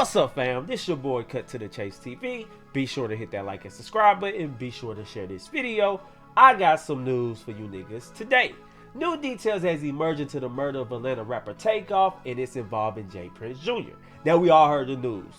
What's up, fam? This your boy Cut to the Chase TV. Be sure to hit that like and subscribe button and be sure to share this video. I got some news for you niggas today. New details has emerged into the murder of Atlanta rapper Takeoff, and it's involving J Prince Jr. Now we all heard the news.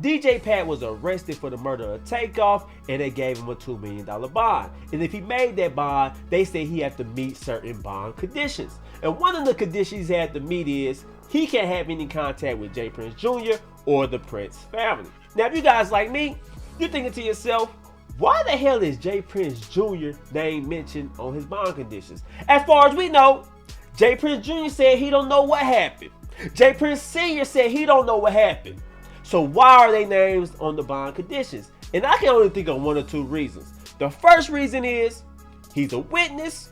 DJ Pat was arrested for the murder of Takeoff, and they gave him a $2 million bond. And if he made that bond, they said he had to meet certain bond conditions. And one of the conditions he had to meet is he can't have any contact with J Prince Jr. or the Prince family. Now, if you guys like me, you're thinking to yourself, why the hell is J Prince Jr. name mentioned on his bond conditions? As far as we know, J Prince Jr. said he don't know what happened. J Prince Sr. said he don't know what happened. So why are they names on the bond conditions? And I can only think of one or two reasons. The first reason is he's a witness.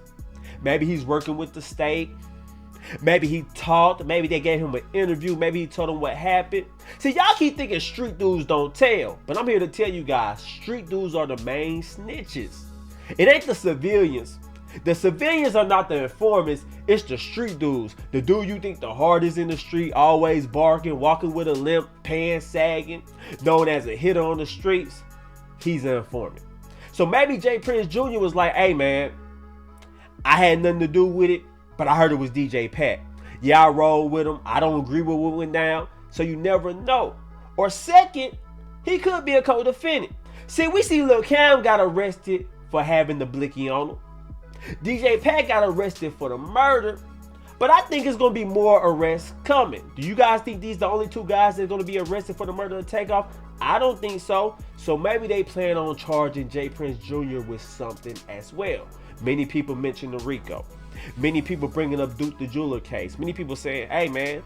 Maybe he's working with the state. Maybe he talked. Maybe they gave him an interview. Maybe he told them what happened. See, y'all keep thinking street dudes don't tell. But I'm here to tell you guys, street dudes are the main snitches. It ain't the civilians. The civilians are not the informants. It's the street dudes. The dude you think the hardest in the street, always barking, walking with a limp, pants sagging, known as a hitter on the streets. He's an informant. So maybe J Prince Jr. was like, hey man, I had nothing to do with it, but I heard it was DJ Pat. Yeah, I rolled with him. I don't agree with what went down. So you never know. Or second, he could be a co-defendant. See, we see Lil Cam got arrested for having the blicky on him. DJ Pat got arrested for the murder, but I think it's going to be more arrests coming. Do you guys think these are the only two guys that are going to be arrested for the murder of Takeoff? I don't think so. So maybe they plan on charging J Prince Jr. with something as well. Many people mention the RICO. Many people bringing up Duke the Jeweler case. Many people saying, hey man,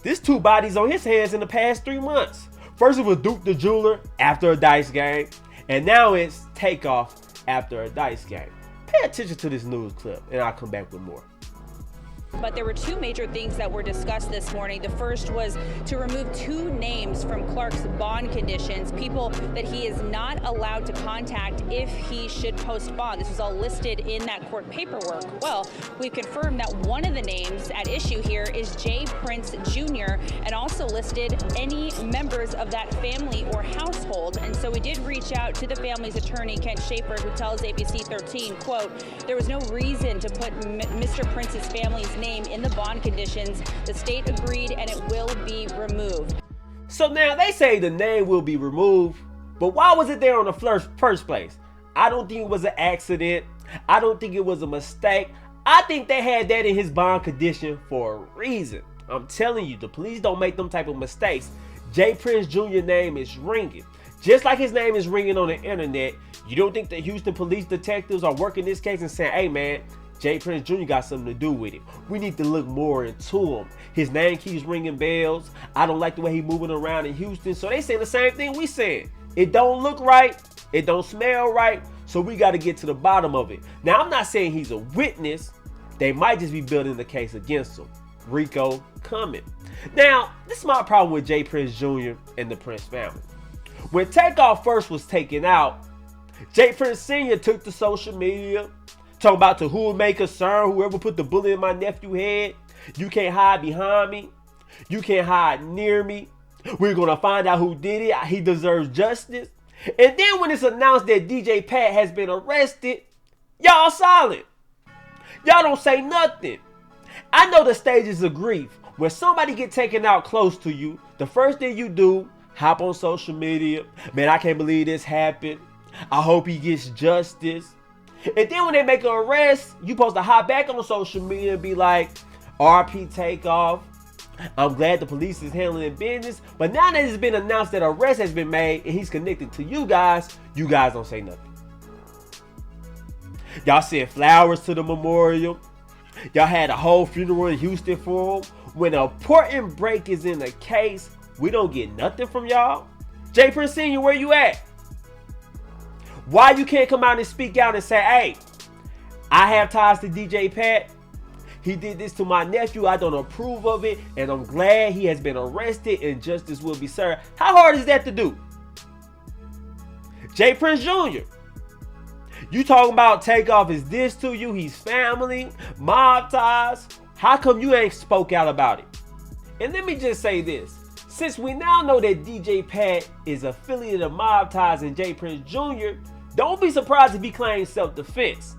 there's two bodies on his hands in the past 3 months. First it was Duke the Jeweler after a dice game, and now it's Takeoff after a dice game. Pay attention to this news clip, and I'll come back with more. But there were two major things that were discussed this morning. The first was to remove 2 names from Clark's bond conditions, people that he is not allowed to contact if he should post bond. This was all listed in that court paperwork. Well, we've confirmed that one of the names at issue here is J Prince Jr. and also listed any members of that family or household. And so we did reach out to the family's attorney, Kent Schaefer, who tells ABC 13, quote, there was no reason to put Mr. Prince's family's name in the bond conditions. The state agreed and it will be removed. So now they say the name will be removed, but why was it there in the first place? I don't think it was an accident. I don't think it was a mistake. I think they had that in his bond condition for a reason. I'm telling you, the police don't make them type of mistakes. J Prince Jr. name is ringing. Just like his name is ringing on the internet, you don't think the Houston police detectives are working this case and saying, hey man, J Prince Jr. got something to do with it. We need to look more into him. His name keeps ringing bells. I don't like the way he's moving around in Houston. So they saying the same thing we saying. It don't look right. It don't smell right. So we got to get to the bottom of it. Now, I'm not saying he's a witness. They might just be building the case against him. RICO coming. Now, this is my problem with J Prince Jr. and the Prince family. When Takeoff first was taken out, J Prince Sr. took to social media, talking about to who may concern, whoever put the bullet in my nephew's head. You can't hide behind me. You can't hide near me. We're going to find out who did it. He deserves justice. And then when it's announced that DJ Pat has been arrested, y'all silent. Y'all don't say nothing. I know the stages of grief. When somebody get taken out close to you, the first thing you do, hop on social media. Man, I can't believe this happened. I hope he gets justice. And then when they make an arrest, you supposed to hop back on social media and be like, RP Takeoff. I'm glad the police is handling business. But now that it's been announced that an arrest has been made and he's connected to you guys don't say nothing. Y'all sent flowers to the memorial. Y'all had a whole funeral in Houston for him. When an important break is in the case, we don't get nothing from y'all. J Prince Sr., where you at? Why you can't come out and speak out and say, hey, I have ties to DJ Pat. He did this to my nephew. I don't approve of it. And I'm glad he has been arrested and justice will be served. How hard is that to do? J Prince Jr. You talking about Takeoff is this to you? He's family, mob ties. How come you ain't spoke out about it? And let me just say this. Since we now know that DJ Pat is affiliated of Mob Ties and J Prince Jr., don't be surprised if he claims self-defense.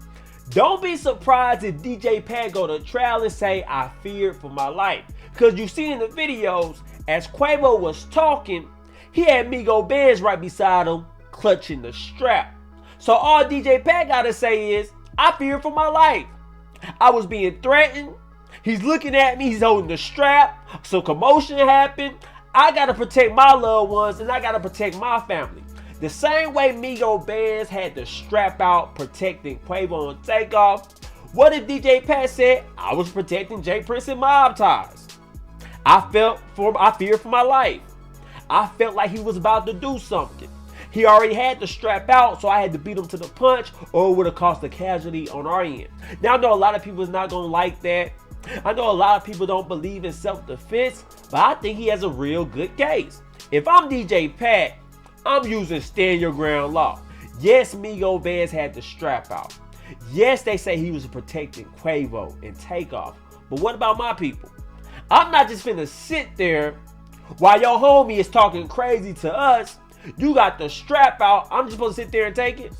Don't be surprised if DJ Pat go to trial and say, I feared for my life. Because you see in the videos, as Quavo was talking, he had Migo Benz right beside him, clutching the strap. So all DJ Pat gotta say is, I feared for my life. I was being threatened. He's looking at me, he's holding the strap. So commotion happened. I gotta protect my loved ones and I gotta protect my family. The same way Migo Benz had the strap out protecting Quavo and Takeoff, what if DJ Pat said, I was protecting J Prince and Mob Ties? I feared for my life. I felt like he was about to do something. He already had the strap out, so I had to beat him to the punch or it would have cost a casualty on our end. Now I know a lot of people is not gonna like that. I know a lot of people don't believe in self-defense, but I think he has a real good case. If I'm DJ Pat, I'm using stand your ground law. Yes, Migo Benz had the strap out. Yes, they say he was protecting Quavo and Takeoff. But what about my people? I'm not just finna sit there while your homie is talking crazy to us. You got the strap out. I'm just supposed to sit there and take it?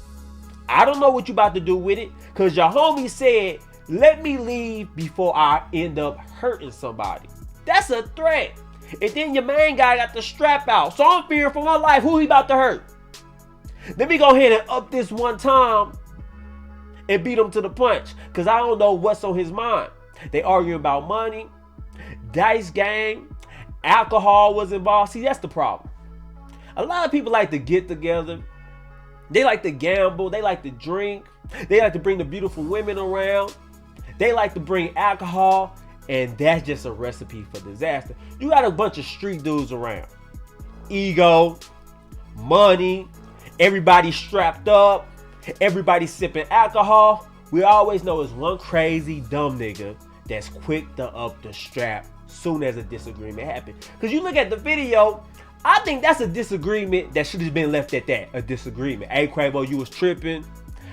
I don't know what you about to do with it, because your homie said, let me leave before I end up hurting somebody. That's a threat. And then your main guy got the strap out. So I'm fearing for my life. Who he about to hurt? Let me go ahead and up this one time and beat him to the punch. Because I don't know what's on his mind. They arguing about money, dice game, alcohol was involved. See, that's the problem. A lot of people like to get together. They like to gamble. They like to drink. They like to bring the beautiful women around. They like to bring alcohol. And that's just a recipe for disaster. You got a bunch of street dudes around. Ego, money, everybody strapped up, everybody sipping alcohol. We always know it's one crazy dumb nigga that's quick to up the strap soon as a disagreement happens. Because you look at the video, I think that's a disagreement that should have been left at that. A disagreement. Hey, Quavo, you was tripping.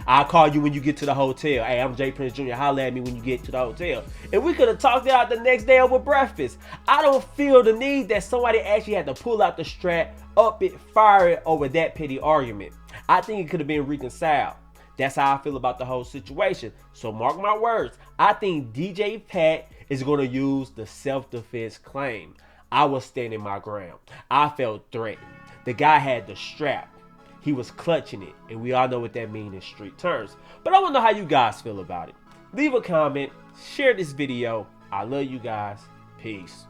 I'll call you when you get to the hotel. Hey, I'm J Prince Jr. Holla at me when you get to the hotel. And we could have talked it out the next day over breakfast. I don't feel the need that somebody actually had to pull out the strap, up it, fire it over that petty argument. I think it could have been reconciled. That's how I feel about the whole situation. So mark my words. I think DJ Pat is going to use the self-defense claim. I was standing my ground. I felt threatened. The guy had the strap. He was clutching it, and we all know what that means in street terms. But I want to know how you guys feel about it. Leave a comment, share this video. I love you guys. Peace.